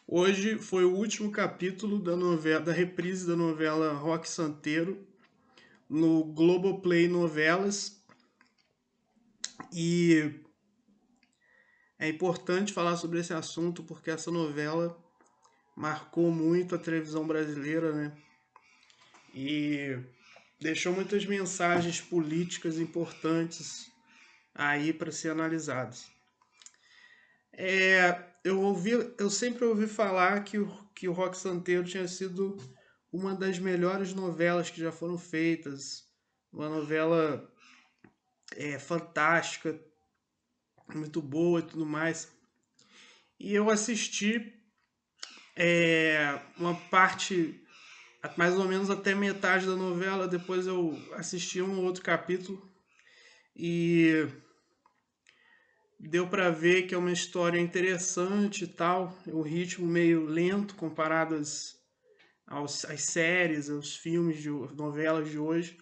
Hoje foi o último capítulo da novela, da reprise da novela Rock Santeiro no Globoplay Novelas e é importante falar sobre esse assunto porque essa novela marcou muito a televisão brasileira, né? E deixou muitas mensagens políticas importantes aí para ser analisadas. Eu sempre ouvi falar que o Rock Santeiro tinha sido uma das melhores novelas que já foram feitas, uma novela fantástica, muito boa e tudo mais. E eu assisti uma parte, mais ou menos até metade da novela, depois eu assisti um outro capítulo e deu para ver que é uma história interessante e tal, o ritmo meio lento comparado às séries, aos filmes de novelas de hoje,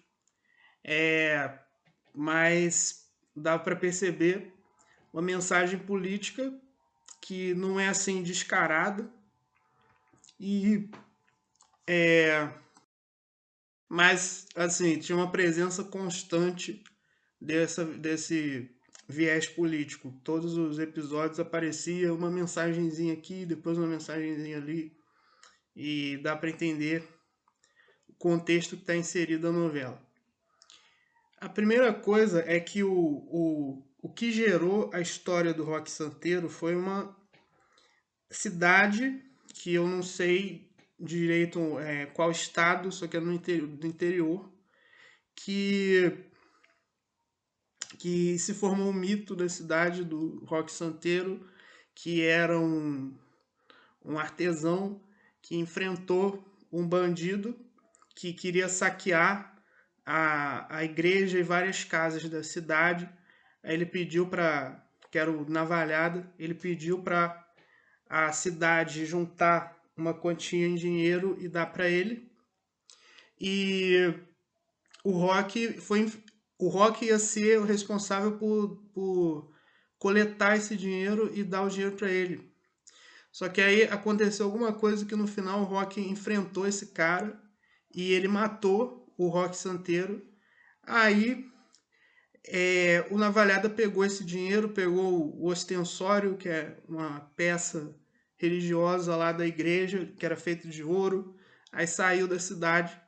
mas dá para perceber uma mensagem política que não é assim descarada e mas assim tinha uma presença constante desse viés político. Todos os episódios aparecia uma mensagenzinha aqui, depois uma mensagenzinha ali e dá para entender o contexto que está inserido na novela. A primeira coisa é que o que gerou a história do Rock Santeiro foi uma cidade que eu não sei direito qual estado, só que é do interior, que, que se formou um mito da cidade do Rock Santeiro, que era um artesão que enfrentou um bandido que queria saquear a igreja e várias casas da cidade. Aí ele pediu para, que era o Navalhada, ele pediu para a cidade juntar uma quantia em dinheiro e dar para ele. E o Rock foi o Rock ia ser o responsável por coletar esse dinheiro e dar o dinheiro para ele. Só que aí aconteceu alguma coisa que no final o Rock enfrentou esse cara e ele matou o Rock Santeiro. Aí o Navalhada pegou esse dinheiro, pegou o ostensório, que é uma peça religiosa lá da igreja, que era feito de ouro, aí saiu da cidade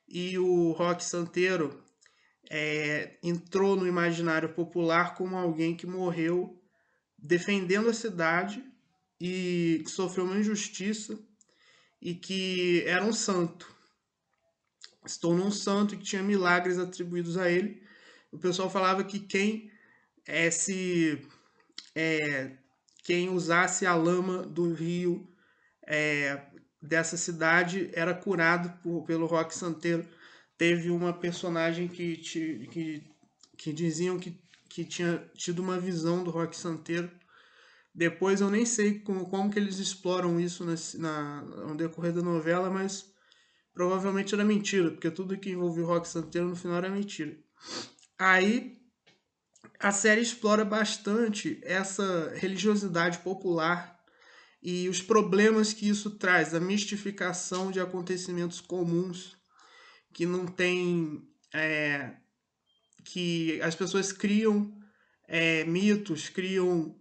e o Rock Santeiro entrou no imaginário popular como alguém que morreu defendendo a cidade e que sofreu uma injustiça e que era um santo. Se tornou um santo e que tinha milagres atribuídos a ele. O pessoal falava que se quem usasse a lama do rio dessa cidade era curado pelo Rock Santeiro. Teve uma personagem que diziam que tinha tido uma visão do Rock Santeiro. Depois eu nem sei como que eles exploram isso no decorrer da novela, mas provavelmente era mentira, porque tudo que envolvia o Rock Santeiro no final era mentira. Aí a série explora bastante essa religiosidade popular e os problemas que isso traz, a mistificação de acontecimentos comuns que não tem, que as pessoas criam mitos, criam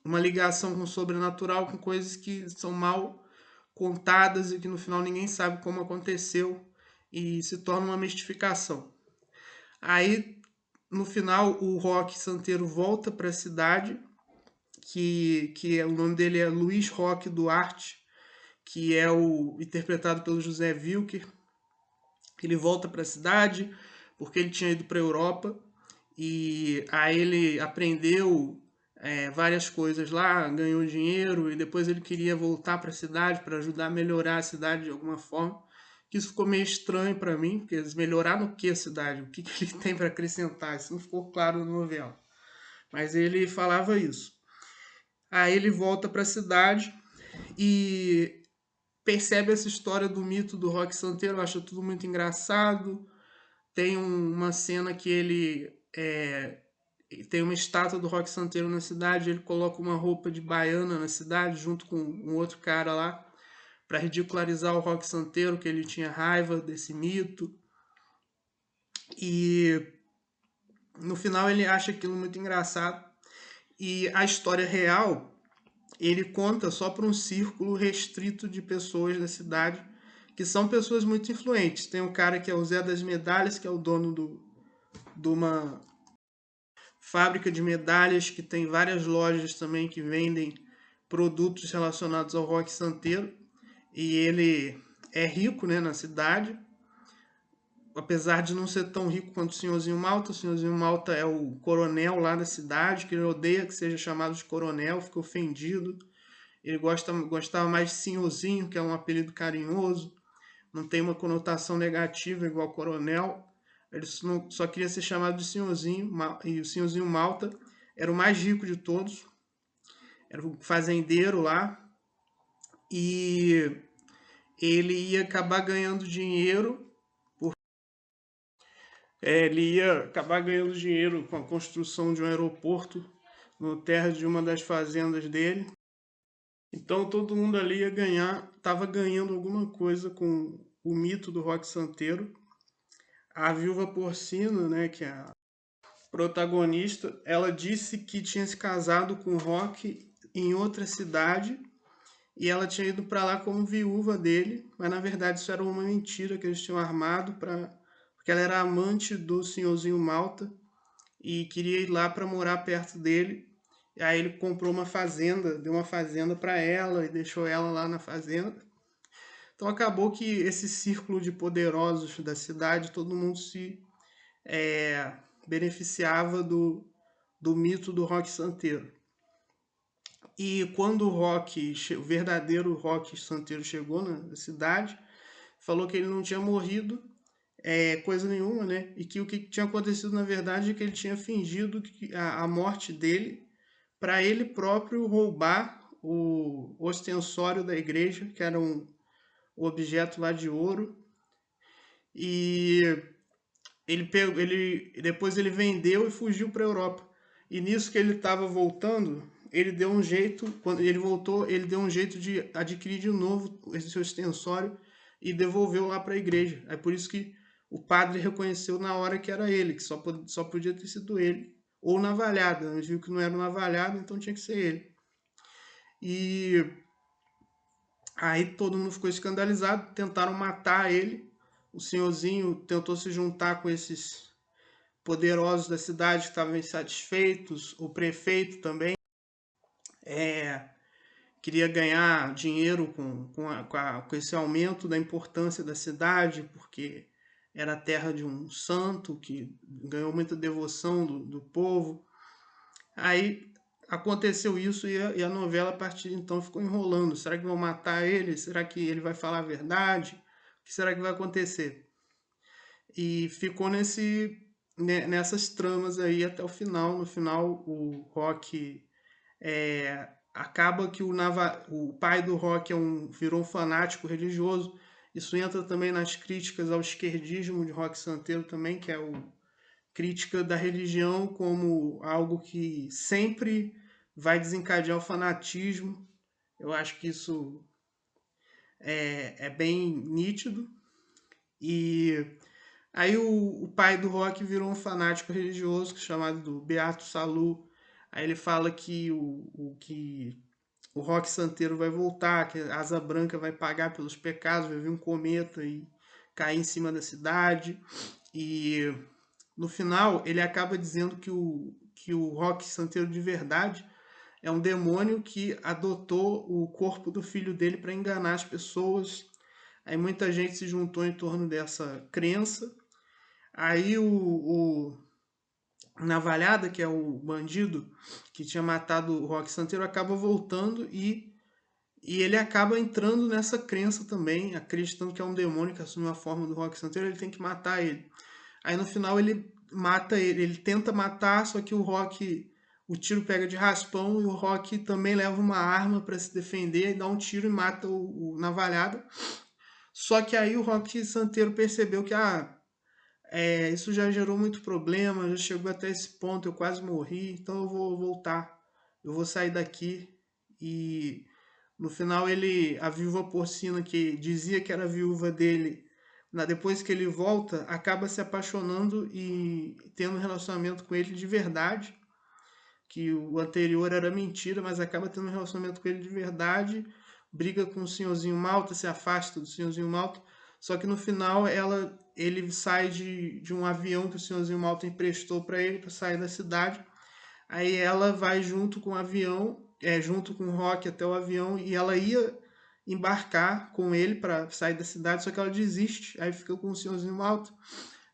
uma ligação com o sobrenatural, com coisas que são mal contadas e que no final ninguém sabe como aconteceu e se torna uma mistificação. Aí no final o Rock Santeiro volta para a cidade, o nome dele é Luiz Roque Duarte, que é o interpretado pelo José Wilker. Ele volta para a cidade porque ele tinha ido para a Europa e aí ele aprendeu várias coisas lá, ganhou dinheiro e depois ele queria voltar para a cidade para ajudar a melhorar a cidade de alguma forma. Isso ficou meio estranho para mim, porque melhorar no que a cidade? O que ele tem para acrescentar? Isso não ficou claro na novela. Mas ele falava isso. Aí ele volta para a cidade e percebe essa história do mito do Rock Santeiro, acha tudo muito engraçado. Tem uma cena que tem uma estátua do Rock Santeiro na cidade, ele coloca uma roupa de baiana na cidade, junto com um outro cara lá, para ridicularizar o Rock Santeiro, que ele tinha raiva desse mito. E no final ele acha aquilo muito engraçado. E a história real, ele conta só para um círculo restrito de pessoas da cidade, que são pessoas muito influentes. Tem um cara que é o Zé das Medalhas, que é o dono de uma fábrica de medalhas, que tem várias lojas também que vendem produtos relacionados ao rock santeiro. E ele é rico, né, na cidade, apesar de não ser tão rico quanto o Senhorzinho Malta. O Senhorzinho Malta é o coronel lá da cidade, que ele odeia que seja chamado de coronel, fica ofendido. Ele gostava mais de Senhorzinho, que é um apelido carinhoso, não tem uma conotação negativa igual coronel. Ele só queria ser chamado de Senhorzinho, e o Senhorzinho Malta era o mais rico de todos, era o fazendeiro lá, e ele ia acabar ganhando dinheiro. Ele ia acabar ganhando dinheiro com a construção de um aeroporto no terra de uma das fazendas dele. Então todo mundo ali ia ganhar, estava ganhando alguma coisa com o mito do rock santeiro. A viúva porcina, né, que é a protagonista, ela disse que tinha se casado com o Rock em outra cidade e ela tinha ido para lá como viúva dele, mas na verdade isso era uma mentira que eles tinham armado porque ela era amante do senhorzinho Malta e queria ir lá para morar perto dele. E aí ele comprou uma fazenda, deu uma fazenda para ela e deixou ela lá na fazenda. Então acabou que esse círculo de poderosos da cidade, todo mundo se beneficiava do mito do rock santeiro. E quando o verdadeiro rock santeiro chegou na cidade, falou que ele não tinha morrido coisa nenhuma, né? E que o que tinha acontecido na verdade é que ele tinha fingido a morte dele para ele próprio roubar o ostensório da igreja, que era um objeto lá de ouro, e depois ele vendeu e fugiu para a Europa. E nisso que ele estava voltando, ele deu um jeito, quando ele voltou, ele deu um jeito de adquirir de novo esse seu ostensório e devolveu lá para a igreja. É por isso que o padre reconheceu na hora que era ele, que só podia ter sido ele. Ou navalhada, ele viu que não era navalhada, então tinha que ser ele. E aí todo mundo ficou escandalizado, tentaram matar ele. O senhorzinho tentou se juntar com esses poderosos da cidade que estavam insatisfeitos, o prefeito também queria ganhar dinheiro com esse aumento da importância da cidade, porque era a terra de um santo que ganhou muita devoção do povo. Aí aconteceu isso e a novela a partir de então ficou enrolando. Será que vão matar ele? Será que ele vai falar a verdade? O que será que vai acontecer? E ficou nessas tramas aí até o final. No final, o Rock acaba que o pai do Rock virou um fanático religioso. Isso entra também nas críticas ao esquerdismo de Rock Santeiro também, que é o crítica da religião como algo que sempre vai desencadear o fanatismo. Eu acho que isso é bem nítido. E aí o pai do Rock virou um fanático religioso chamado do Beato Salu. Aí ele fala que o Rock Santeiro vai voltar, que a Asa Branca vai pagar pelos pecados, vai vir um cometa e cair em cima da cidade. E no final ele acaba dizendo que o Rock Santeiro de verdade é um demônio que adotou o corpo do filho dele para enganar as pessoas. Aí muita gente se juntou em torno dessa crença. Aí o Navalhada, que é o bandido que tinha matado o Rock Santeiro, acaba voltando e ele acaba entrando nessa crença também, acreditando que é um demônio que assumiu a forma do Rock Santeiro, ele tem que matar ele. Aí no final ele mata ele tenta matar, só que o tiro pega de raspão e o Rock também leva uma arma para se defender, e dá um tiro e mata o Navalhada. Só que aí o Rock Santeiro percebeu que isso já gerou muito problema, já chegou até esse ponto, eu quase morri, então eu vou voltar, eu vou sair daqui. E no final a viúva porcina que dizia que era a viúva dele, depois que ele volta, acaba se apaixonando e tendo um relacionamento com ele de verdade, que o anterior era mentira, mas acaba tendo um relacionamento com ele de verdade, briga com o senhorzinho Malta, se afasta do senhorzinho Malta, só que no final ele sai de um avião que o senhorzinho Malta emprestou para ele para sair da cidade. Aí ela vai junto com o avião, junto com o Rock até o avião, e ela ia embarcar com ele para sair da cidade, só que ela desiste, aí fica com o senhorzinho Malta.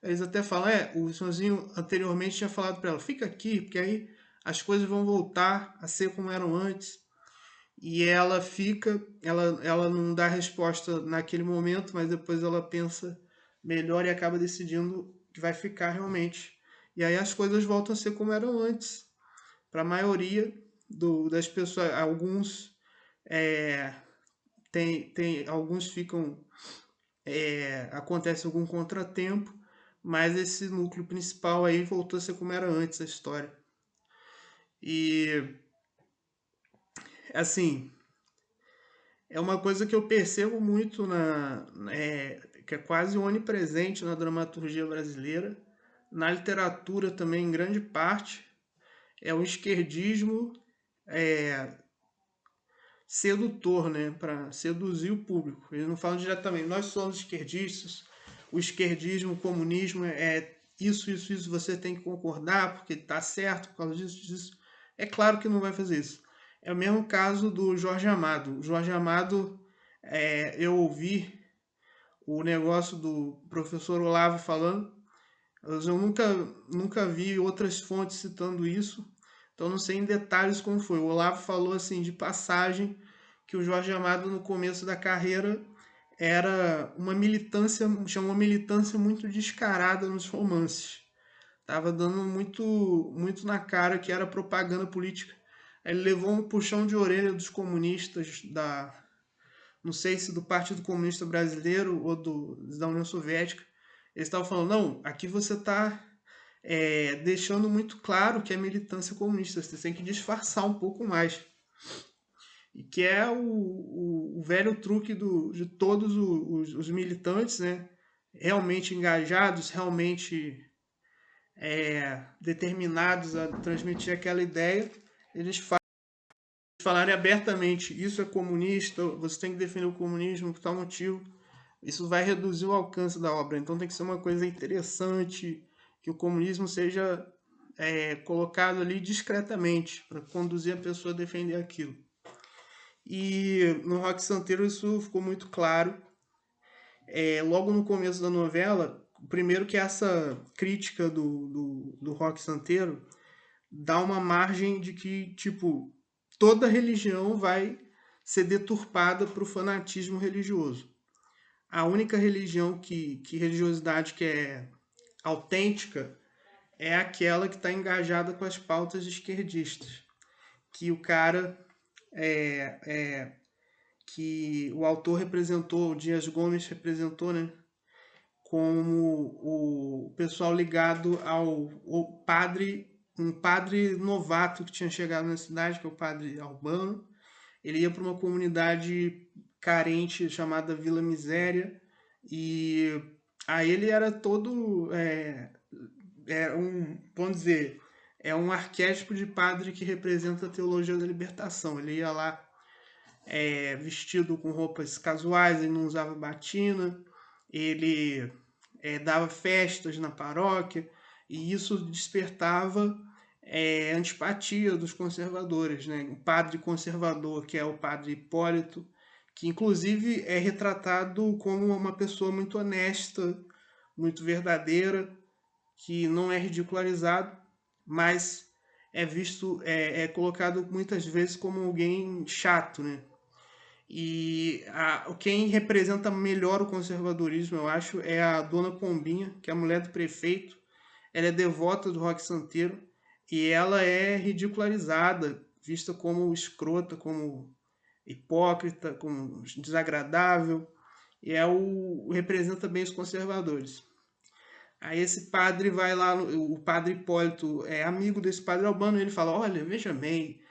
Eles até falam, o senhorzinho anteriormente tinha falado para ela, fica aqui, porque aí as coisas vão voltar a ser como eram antes. E ela fica, ela não dá resposta naquele momento, mas depois ela pensa melhor e acaba decidindo que vai ficar realmente. E aí as coisas voltam a ser como eram antes. Para a maioria das pessoas, alguns alguns ficam, acontece algum contratempo, mas esse núcleo principal aí voltou a ser como era antes a história. E assim, é uma coisa que eu percebo muito que é quase onipresente na dramaturgia brasileira, na literatura também em grande parte, é o esquerdismo é, sedutor, né, para seduzir o público. Eles não falam diretamente, nós somos esquerdistas, o esquerdismo, o comunismo é isso, você tem que concordar porque está certo por causa disso. É claro que não vai fazer isso. É o mesmo caso do Jorge Amado. O Jorge Amado, eu ouvi o negócio do professor Olavo falando, mas eu nunca vi outras fontes citando isso, então não sei em detalhes como foi. O Olavo falou assim de passagem que o Jorge Amado no começo da carreira era tinha uma militância muito descarada nos romances. Tava dando muito na cara que era propaganda política. Ele levou um puxão de orelha dos comunistas não sei se do Partido Comunista Brasileiro ou da União Soviética. Eles estavam falando, não, aqui você está deixando muito claro que é militância comunista, você tem que disfarçar um pouco mais. E que é o velho truque de todos os militantes, né? Realmente engajados, realmente determinados a transmitir aquela ideia, eles falarem abertamente, isso é comunista, você tem que defender o comunismo por tal motivo, isso vai reduzir o alcance da obra. Então tem que ser uma coisa interessante, que o comunismo seja colocado ali discretamente, para conduzir a pessoa a defender aquilo. E no Rock Santeiro isso ficou muito claro. Logo no começo da novela, primeiro que essa crítica do Rock Santeiro dá uma margem de que, tipo, toda religião vai ser deturpada para o fanatismo religioso. A única religião religiosidade que é autêntica é aquela que está engajada com as pautas esquerdistas, que o cara que o autor representou, o Dias Gomes representou, né, como o pessoal ligado ao padre, um padre novato que tinha chegado na cidade, que é o padre Albano. Ele ia para uma comunidade carente chamada Vila Miséria e aí ele era todo vamos dizer, é um arquétipo de padre que representa a teologia da libertação. Ele ia lá vestido com roupas casuais, ele não usava batina, ele dava festas na paróquia e isso despertava antipatia dos conservadores, né? O padre conservador, que é o padre Hipólito, que inclusive é retratado como uma pessoa muito honesta, muito verdadeira, que não é ridicularizado, mas é colocado muitas vezes como alguém chato, né? E quem representa melhor o conservadorismo, eu acho, é a Dona Pombinha, que é a mulher do prefeito. Ela é devota do Rock Santeiro e ela é ridicularizada, vista como escrota, como hipócrita, como desagradável. E representa bem os conservadores. Aí esse padre vai lá, o padre Hipólito é amigo desse padre Albano, e ele fala, olha, veja bem,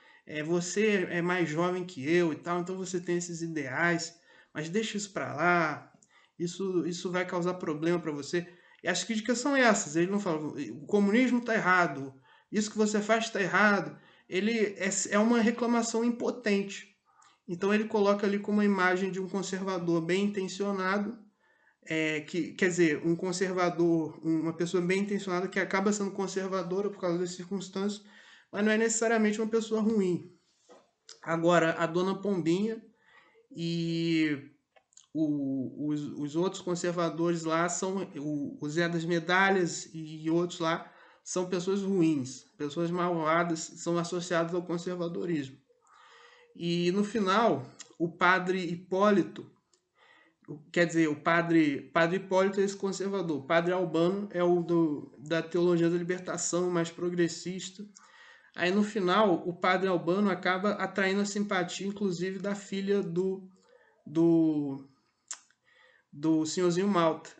você é mais jovem que eu e tal, então você tem esses ideais, mas deixa isso para lá, isso vai causar problema para você. E as críticas são essas, ele não fala, o comunismo está errado, isso que você faz está errado. Ele é uma reclamação impotente. Então ele coloca ali como a imagem de um conservador bem intencionado, quer dizer, um conservador, uma pessoa bem intencionada que acaba sendo conservadora por causa das circunstâncias, mas não é necessariamente uma pessoa ruim. Agora, a Dona Pombinha e os outros conservadores lá são o Zé das Medalhas e outros lá são pessoas ruins, pessoas malvadas, são associadas ao conservadorismo. E no final, o padre Hipólito, quer dizer, padre Hipólito é esse conservador, o padre Albano é da teologia da libertação, mais progressista. Aí no final, o padre Albano acaba atraindo a simpatia, inclusive, da filha do, do senhorzinho Malta.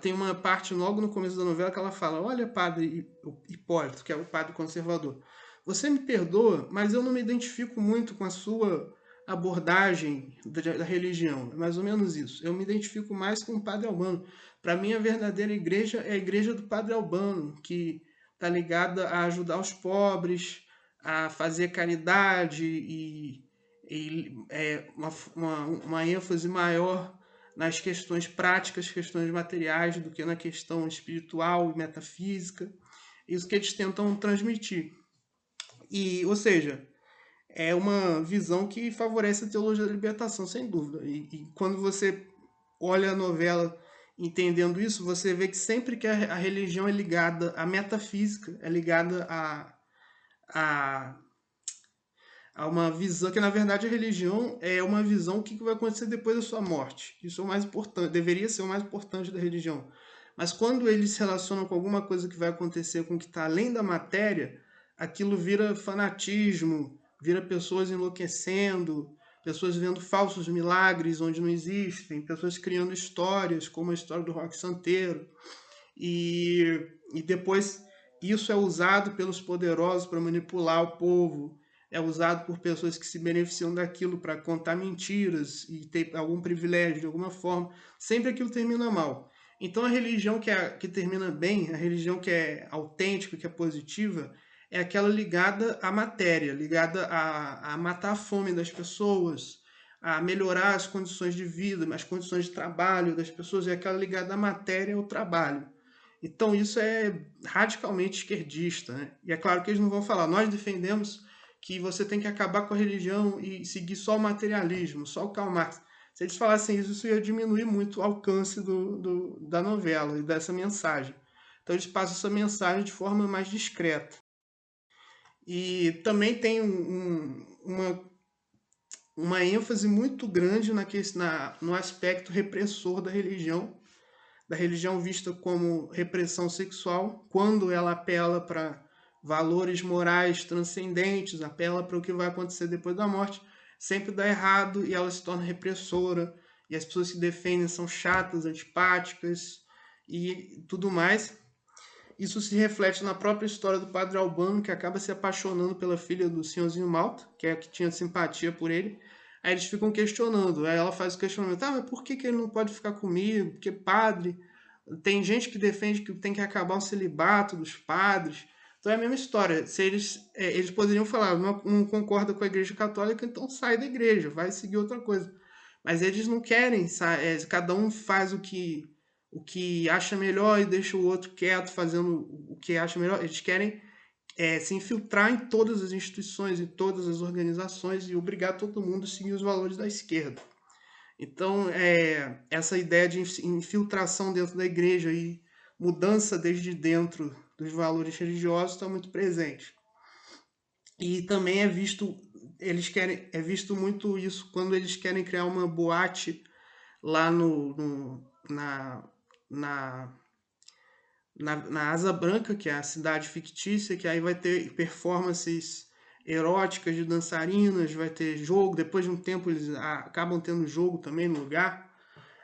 Tem uma parte logo no começo da novela que ela fala: olha, padre Hipólito, que é o padre conservador, você me perdoa, mas eu não me identifico muito com a sua abordagem da religião. É mais ou menos isso. Eu me identifico mais com o padre Albano. Para mim, a verdadeira igreja é a igreja do padre Albano, que está ligada a ajudar os pobres, a fazer caridade uma ênfase maior nas questões práticas, questões materiais, do que na questão espiritual e metafísica. Isso que eles tentam transmitir. Ou seja, é uma visão que favorece a teologia da libertação, sem dúvida. E quando você olha a novela entendendo isso, você vê que sempre que a religião é ligada à metafísica, é ligada a a uma visão que na verdade a religião é uma visão do que vai acontecer depois da sua morte. Isso é o mais importante, deveria ser o mais importante da religião. Mas quando eles se relacionam com alguma coisa que vai acontecer com o que está além da matéria, aquilo vira fanatismo, vira pessoas enlouquecendo, pessoas vendo falsos milagres onde não existem, pessoas criando histórias, como a história do Roque Santeiro. E depois isso é usado pelos poderosos para manipular o povo, é usado por pessoas que se beneficiam daquilo para contar mentiras e ter algum privilégio de alguma forma. Sempre aquilo termina mal. Então a religião que termina bem, a religião que é autêntica, que é positiva, é aquela ligada à matéria, ligada a matar a fome das pessoas, a melhorar as condições de vida, as condições de trabalho das pessoas, é aquela ligada à matéria e ao trabalho. Então isso é radicalmente esquerdista, né? E é claro que eles não vão falar, nós defendemos que você tem que acabar com a religião e seguir só o materialismo, só o Karl Marx. Se eles falassem isso, isso ia diminuir muito o alcance da novela e dessa mensagem. Então eles passam essa mensagem de forma mais discreta. E também tem uma ênfase muito grande no aspecto repressor da religião vista como repressão sexual, quando ela apela para valores morais transcendentes, apela para o que vai acontecer depois da morte, sempre dá errado e ela se torna repressora, e as pessoas que defendem são chatas, antipáticas e tudo mais. Isso se reflete na própria história do padre Albano, que acaba se apaixonando pela filha do senhorzinho Malta, que é a que tinha simpatia por ele. Aí eles ficam questionando. Aí ela faz o questionamento: ah, mas por que ele não pode ficar comigo? Porque padre. Tem gente que defende que tem que acabar o celibato dos padres. Então é a mesma história. Se eles poderiam falar: não concorda com a Igreja Católica, então sai da igreja, vai seguir outra coisa. Mas eles não querem, cada um faz o que acha melhor e deixa o outro quieto fazendo o que acha melhor. Eles querem se infiltrar em todas as instituições, em todas as organizações e obrigar todo mundo a seguir os valores da esquerda. Então, essa ideia de infiltração dentro da igreja e mudança desde dentro dos valores religiosos está muito presente. E também é visto muito isso quando eles querem criar uma boate lá na, na Asa Branca, que é a cidade fictícia, que aí vai ter performances eróticas de dançarinas, vai ter jogo, depois de um tempo eles acabam tendo jogo também no lugar.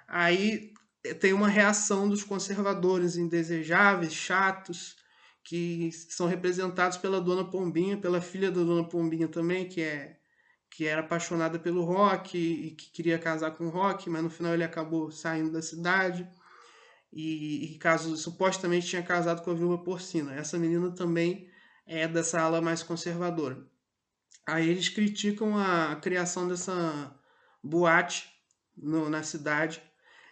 Aí tem uma reação dos conservadores indesejáveis, chatos, que são representados pela Dona Pombinha, pela filha da Dona Pombinha também, que era apaixonada pelo Rock e que queria casar com o Rock, mas no final ele acabou saindo da cidade e caso supostamente tinha casado com a Vilma Porcina. Essa menina também é dessa ala mais conservadora. Aí eles criticam a criação dessa boate na cidade.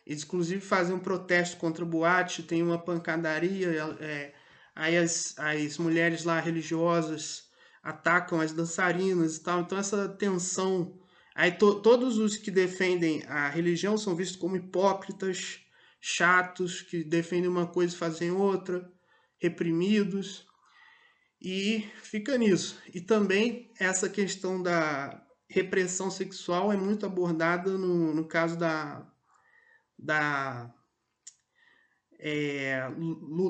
Eles, inclusive, fazem um protesto contra a boate, tem uma pancadaria. Aí as mulheres lá religiosas atacam as dançarinas e tal. Então, essa tensão. Aí, todos os que defendem a religião são vistos como hipócritas, chatos, que defendem uma coisa e fazem outra, reprimidos. E fica nisso. E também essa questão da repressão sexual é muito abordada no caso da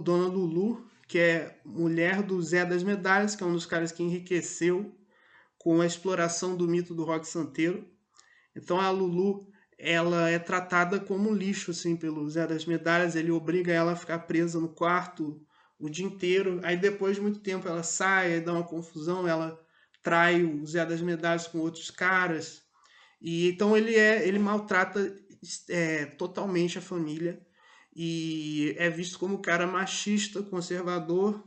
Dona Lulu, que é mulher do Zé das Medalhas, que é um dos caras que enriqueceu com a exploração do mito do rock santeiro. Então a Lulu, ela é tratada como lixo assim pelo Zé das Medalhas, ele obriga ela a ficar presa no quarto o dia inteiro. Aí depois de muito tempo ela sai, aí dá uma confusão, ela trai o Zé das Medalhas com outros caras. E então ele maltrata totalmente a família e é visto como um cara machista, conservador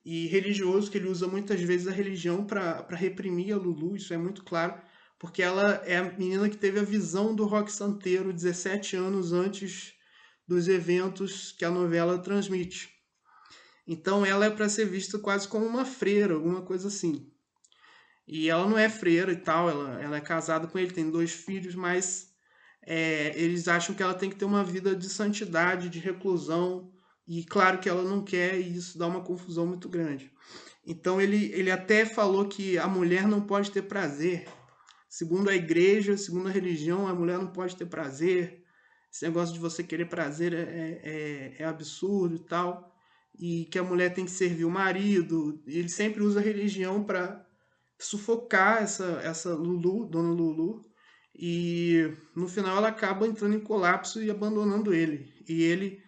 e religioso, que ele usa muitas vezes a religião para reprimir a Lulu, isso é muito claro, porque ela é a menina que teve a visão do rock santeiro 17 anos antes dos eventos que a novela transmite. Então ela é para ser vista quase como uma freira, alguma coisa assim. E ela não é freira e tal, ela é casada com ele, tem 2 filhos, mas eles acham que ela tem que ter uma vida de santidade, de reclusão, e claro que ela não quer, e isso dá uma confusão muito grande. Então ele até falou que a mulher não pode ter prazer. Segundo a igreja, segundo a religião, a mulher não pode ter prazer. Esse negócio de você querer prazer é absurdo e tal. E que a mulher tem que servir o marido. E ele sempre usa a religião para sufocar essa Lulu, Dona Lulu. E no final ela acaba entrando em colapso e abandonando ele. E ele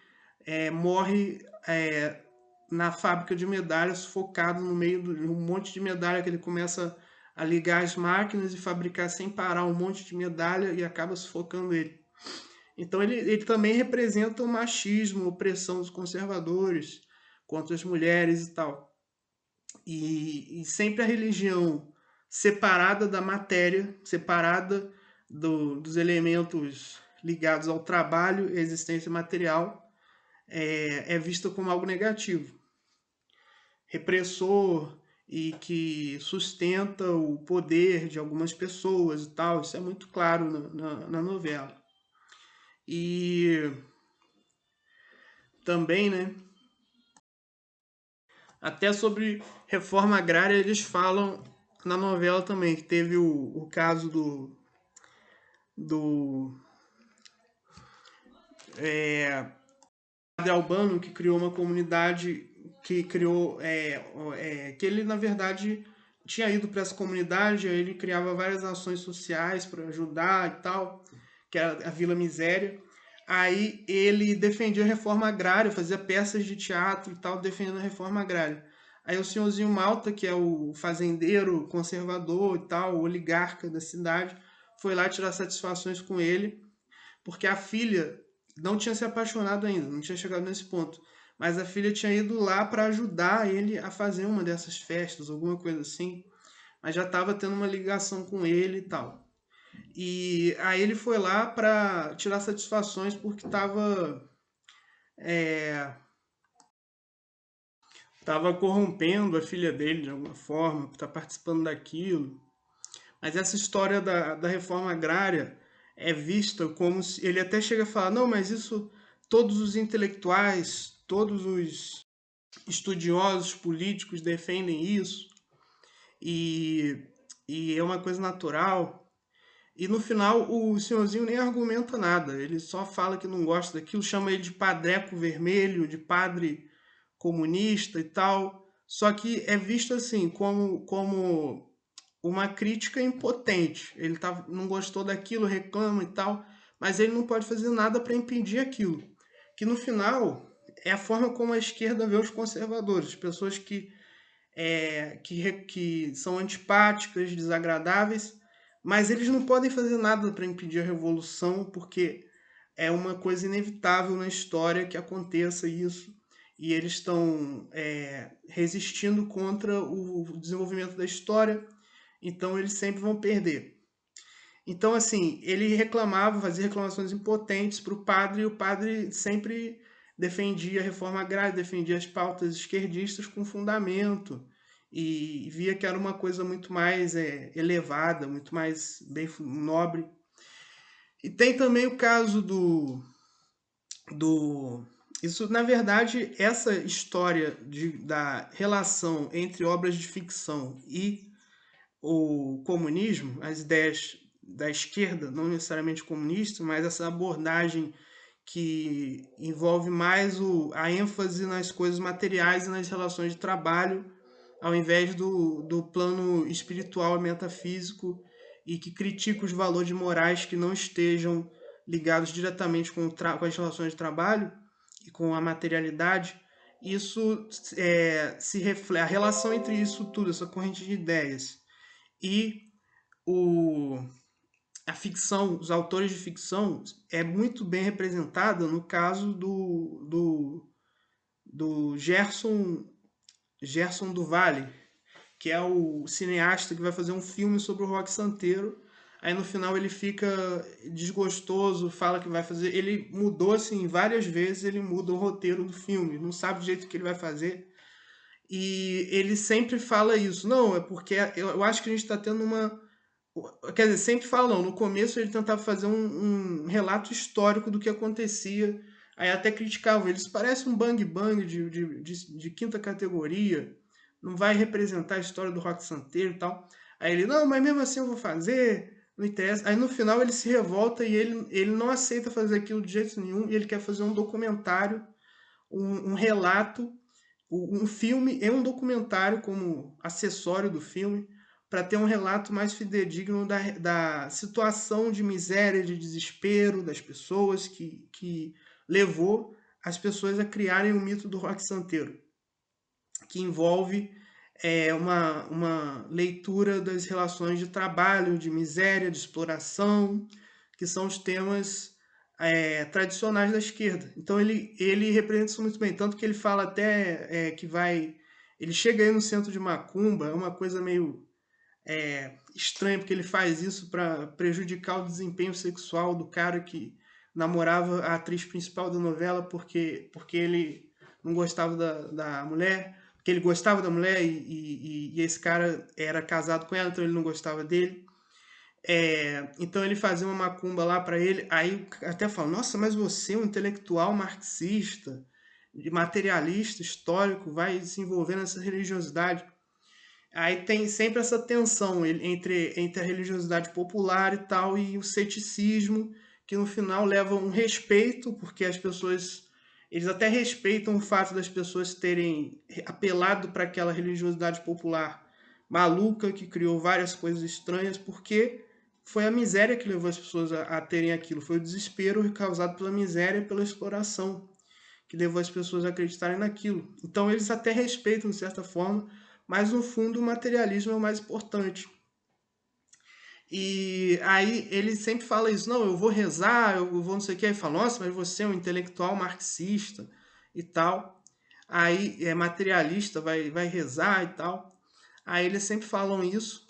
morre na fábrica de medalhas, sufocado no meio de um monte de medalha que ele começa a ligar as máquinas e fabricar sem parar um monte de medalha e acaba sufocando ele. Então ele também representa o machismo, a opressão dos conservadores contra as mulheres e tal. E sempre a religião separada da matéria, separada dos elementos ligados ao trabalho e à existência material, é vista como algo negativo, repressor e que sustenta o poder de algumas pessoas e tal. Isso é muito claro na novela. E também, né, até sobre reforma agrária eles falam na novela também, que teve o caso do Padre Albano, que criou uma comunidade, que criou, que ele na verdade tinha ido para essa comunidade, aí ele criava várias ações sociais para ajudar e tal, que era a Vila Miséria. Aí ele defendia a reforma agrária, fazia peças de teatro e tal, defendendo a reforma agrária. Aí o senhorzinho Malta, que é o fazendeiro conservador e tal, o oligarca da cidade, foi lá tirar satisfações com ele, porque a filha não tinha se apaixonado ainda, não tinha chegado nesse ponto. Mas a filha tinha ido lá para ajudar ele a fazer uma dessas festas, alguma coisa assim. Mas já estava tendo uma ligação com ele e tal. E aí ele foi lá para tirar satisfações porque tava corrompendo a filha dele de alguma forma, por estar participando daquilo. Mas essa história da reforma agrária é vista como se ele até chega a falar, não, mas isso todos os intelectuais, todos os estudiosos políticos defendem isso e, e é uma coisa natural. E no final o senhorzinho nem argumenta nada, ele só fala que não gosta daquilo, chama ele de padreco vermelho, de padre comunista e tal. Só que é visto assim como uma crítica impotente. Ele não gostou daquilo, reclama e tal, mas ele não pode fazer nada para impedir aquilo. Que no final é a forma como a esquerda vê os conservadores, pessoas que são antipáticas, desagradáveis, mas eles não podem fazer nada para impedir a revolução, porque é uma coisa inevitável na história que aconteça isso, e eles estão resistindo contra o desenvolvimento da história, então eles sempre vão perder. Então, assim, ele reclamava, fazia reclamações impotentes para o padre, e o padre sempre defendia a reforma agrária, defendia as pautas esquerdistas com fundamento, e via que era uma coisa muito mais elevada, muito mais bem nobre. E tem também o caso do isso, na verdade, essa história da relação entre obras de ficção e o comunismo, as ideias da esquerda, não necessariamente comunista, mas essa abordagem que envolve mais a ênfase nas coisas materiais e nas relações de trabalho, ao invés do plano espiritual e metafísico, e que critica os valores morais que não estejam ligados diretamente com as relações de trabalho e com a materialidade. Isso se reflete, a relação entre isso tudo, essa corrente de ideias e o, a ficção, os autores de ficção, é muito bem representada no caso do Gerson do Vale, que é o cineasta que vai fazer um filme sobre o Rock Santeiro. Aí no final ele fica desgostoso, fala que vai fazer. Ele mudou assim várias vezes, ele muda o roteiro do filme, não sabe o jeito que ele vai fazer. E ele sempre fala isso. Não, é porque eu acho que a gente está tendo uma. Quer dizer, sempre fala não. No começo ele tentava fazer um relato histórico do que acontecia. Aí até criticava ele. Isso parece um bang bang de quinta categoria. Não vai representar a história do rock santeiro e tal. Aí ele, não, mas mesmo assim eu vou fazer. Não interessa. Aí no final ele se revolta e ele não aceita fazer aquilo de jeito nenhum. E ele quer fazer um documentário, um relato, um filme e um documentário como acessório do filme, para ter um relato mais fidedigno da situação de miséria, de desespero das pessoas que levou as pessoas a criarem o mito do rock santeiro, que envolve uma leitura das relações de trabalho, de miséria, de exploração, que são os temas tradicionais da esquerda. Então ele representa isso muito bem, tanto que ele fala até que vai. Ele chega aí no centro de Macumba, é uma coisa meio estranha, porque ele faz isso para prejudicar o desempenho sexual do cara que namorava a atriz principal da novela, porque ele não gostava da mulher, porque ele gostava da mulher e esse cara era casado com ela, então ele não gostava dele. Então ele fazia uma macumba lá para ele, aí até fala, nossa, mas você é um intelectual marxista, materialista, histórico, vai se envolver nessa religiosidade. Aí tem sempre essa tensão entre a religiosidade popular e tal e o ceticismo, que no final leva um respeito, porque as pessoas, eles até respeitam o fato das pessoas terem apelado para aquela religiosidade popular maluca, que criou várias coisas estranhas, porque foi a miséria que levou as pessoas a terem aquilo, foi o desespero causado pela miséria e pela exploração que levou as pessoas a acreditarem naquilo. Então eles até respeitam de certa forma, mas no fundo o materialismo é o mais importante. E aí ele sempre fala isso, não, eu vou rezar, eu vou não sei o que, aí fala, nossa, mas você é um intelectual marxista e tal. Aí é materialista, vai rezar e tal. Aí eles sempre falam isso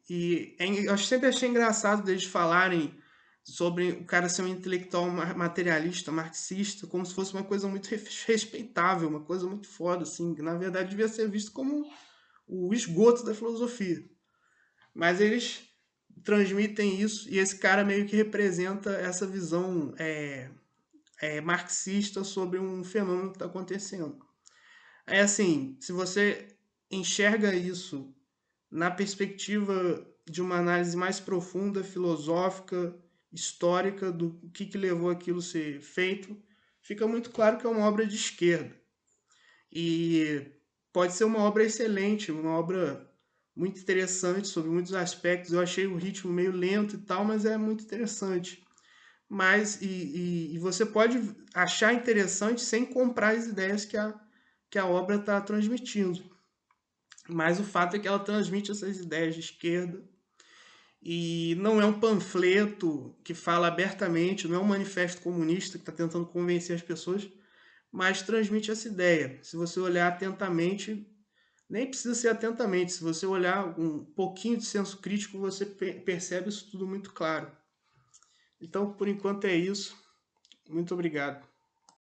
eu sempre achei engraçado deles falarem sobre o cara ser um intelectual materialista, marxista, como se fosse uma coisa muito respeitável, uma coisa muito foda, assim, que na verdade devia ser visto como o esgoto da filosofia. Mas eles transmitem isso e esse cara meio que representa essa visão marxista sobre um fenômeno que está acontecendo. É assim, se você enxerga isso na perspectiva de uma análise mais profunda, filosófica, histórica do que levou aquilo a ser feito, fica muito claro que é uma obra de esquerda. E pode ser uma obra excelente, uma obra muito interessante sobre muitos aspectos. Eu achei o ritmo meio lento e tal, mas é muito interessante. mas e você pode achar interessante sem comprar as ideias que a obra está transmitindo. Mas o fato é que ela transmite essas ideias de esquerda e não é um panfleto que fala abertamente, não é um manifesto comunista que está tentando convencer as pessoas, mas transmite essa ideia. Se você olhar atentamente, nem precisa ser atentamente, se você olhar um pouquinho de senso crítico, você percebe isso tudo muito claro. Então, por enquanto é isso. Muito obrigado.